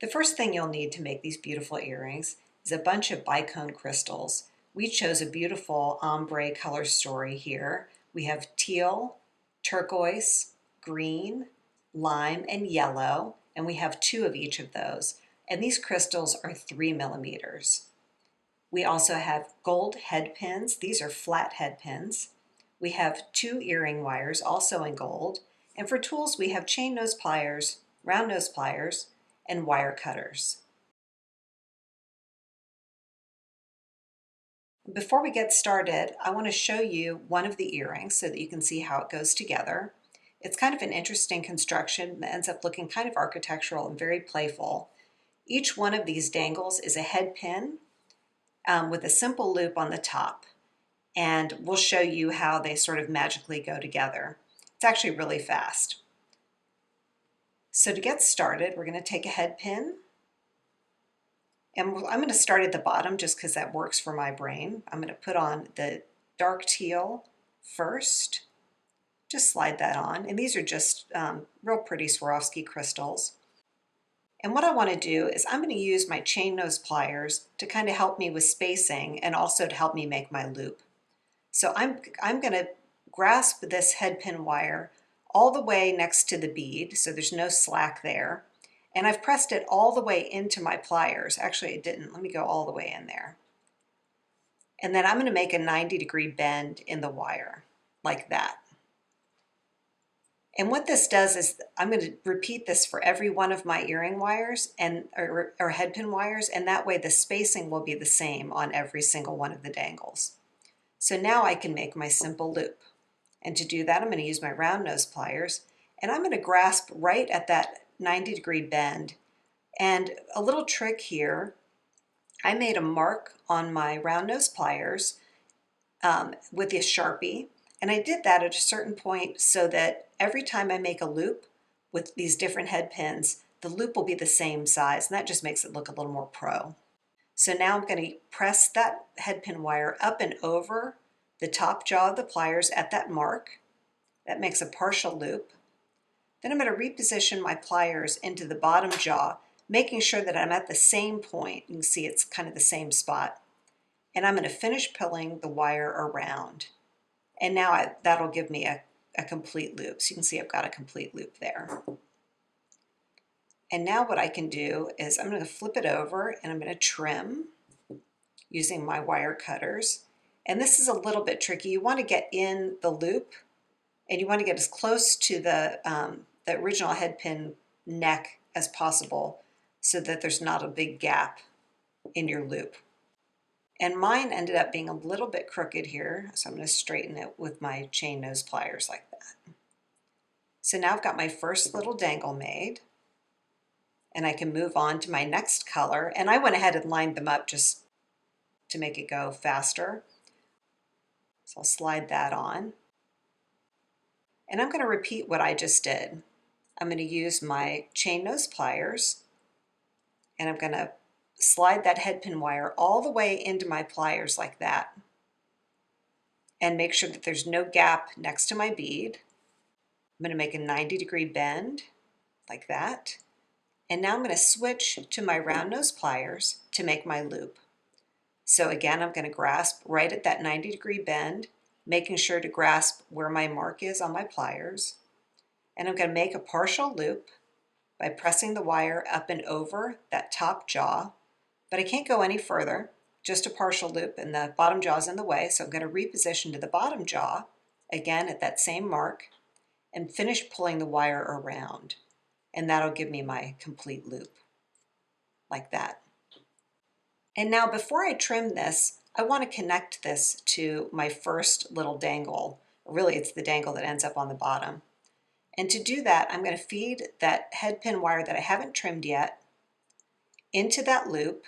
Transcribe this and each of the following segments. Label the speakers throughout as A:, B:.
A: The first thing you'll need to make these beautiful earrings is a bunch of bicone crystals. We chose a beautiful ombre color story here. We have teal, turquoise, green, lime, and yellow, and we have 2 of each of those. And these crystals are 3 millimeters. We also have gold head pins. These are flat head pins. We have 2 earring wires, also in gold. And for tools, we have chain nose pliers, round nose pliers, and wire cutters. Before we get started, I want to show you one of the earrings so that you can see how it goes together. It's kind of an interesting construction that ends up looking kind of architectural and very playful. Each one of these dangles is a head pin with a simple loop on the top, and we'll show you how they sort of magically go together. It's actually really fast. So to get started, we're going to take a head pin, and I'm going to start at the bottom just because that works for my brain. I'm going to put on the dark teal first. Just slide that on, and these are just real pretty Swarovski crystals. And what I want to do is I'm going to use my chain nose pliers to kind of help me with spacing and also to help me make my loop. So I'm going to grasp this head pin wire all the way next to the bead, so there's no slack there. And I've pressed it all the way into my pliers. Actually, it didn't. Let me go all the way in there. And then I'm going to make a 90-degree bend in the wire, like that. And what this does is I'm going to repeat this for every one of my earring wires or head pin wires, and that way the spacing will be the same on every single one of the dangles. So now I can make my simple loop. And to do that, I'm going to use my round nose pliers, and I'm going to grasp right at that 90-degree bend. And a little trick here, I made a mark on my round nose pliers with a Sharpie, and I did that at a certain point so that every time I make a loop with these different head pins, the loop will be the same size, and that just makes it look a little more pro. So now I'm going to press that head pin wire up and over the top jaw of the pliers at that mark. That makes a partial loop. Then I'm going to reposition my pliers into the bottom jaw, making sure that I'm at the same point. You can see it's kind of the same spot. And I'm going to finish pulling the wire around. And now that'll give me a complete loop. So you can see I've got a complete loop there. And now what I can do is I'm going to flip it over and I'm going to trim using my wire cutters. And this is a little bit tricky. You want to get in the loop, and you want to get as close to the original head pin neck as possible so that there's not a big gap in your loop. And mine ended up being a little bit crooked here, so I'm going to straighten it with my chain nose pliers like that. So now I've got my first little dangle made, and I can move on to my next color. And I went ahead and lined them up just to make it go faster. So I'll slide that on. And I'm going to repeat what I just did. I'm going to use my chain nose pliers, and I'm going to slide that head pin wire all the way into my pliers like that, and make sure that there's no gap next to my bead. I'm going to make a 90-degree bend like that. And now I'm going to switch to my round nose pliers to make my loop. So again, I'm going to grasp right at that 90-degree bend, making sure to grasp where my mark is on my pliers. And I'm going to make a partial loop by pressing the wire up and over that top jaw. But I can't go any further, just a partial loop, and the bottom jaw is in the way. So I'm going to reposition to the bottom jaw, again at that same mark, and finish pulling the wire around. And that'll give me my complete loop, like that. And now before I trim this, I want to connect this to my first little dangle. Really, it's the dangle that ends up on the bottom. And to do that, I'm going to feed that head pin wire that I haven't trimmed yet into that loop.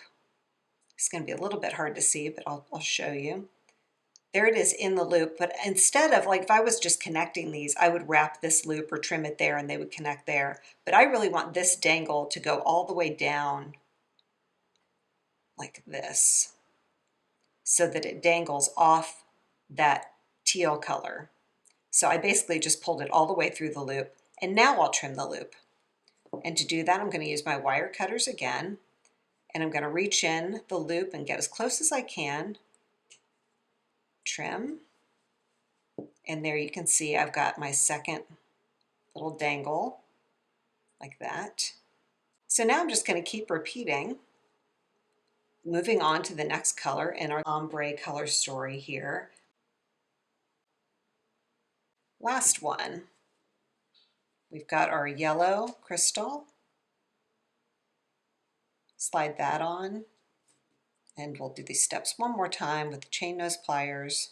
A: It's going to be a little bit hard to see, but I'll show you. There it is in the loop, but instead of, like, if I was just connecting these, I would wrap this loop or trim it there and they would connect there. But I really want this dangle to go all the way down like this, so that it dangles off that teal color. So I basically just pulled it all the way through the loop, and now I'll trim the loop. And to do that, I'm going to use my wire cutters again, and I'm going to reach in the loop and get as close as I can, trim, and there you can see I've got my second little dangle like that. So now I'm just going to keep repeating, moving on to the next color in our ombre color story here. Last one. We've got our yellow crystal. Slide that on, and we'll do these steps one more time with the chain nose pliers.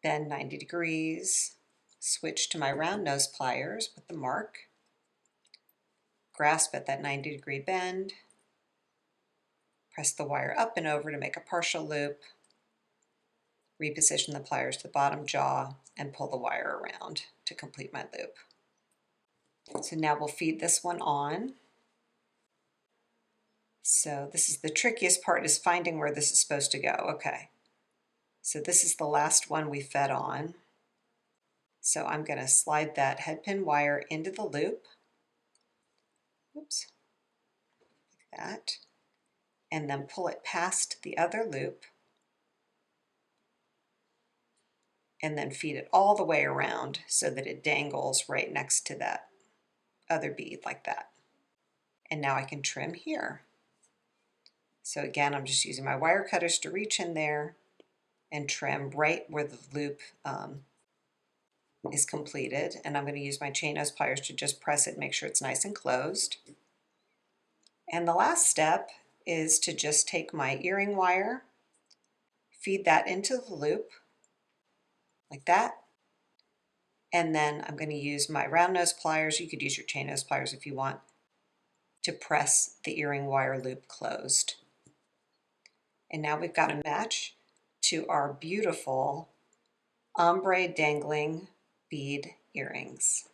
A: Bend 90 degrees, switch to my round nose pliers with the mark, grasp at that 90-degree bend, press the wire up and over to make a partial loop, reposition the pliers to the bottom jaw, and pull the wire around to complete my loop. So now we'll feed this one on. So this is the trickiest part, is finding where this is supposed to go. Okay, so this is the last one we fed on. So I'm going to slide that headpin wire into the loop. Oops, like that. And then pull it past the other loop. And then feed it all the way around so that it dangles right next to that other bead like that. And now I can trim here. So again, I'm just using my wire cutters to reach in there and trim right where the loop is completed. And I'm going to use my chain nose pliers to just press it, make sure it's nice and closed. And the last step is to just take my earring wire, feed that into the loop like that. And then I'm going to use my round nose pliers, you could use your chain nose pliers if you want, to press the earring wire loop closed. And now we've got a match to our beautiful ombre dangling bead earrings.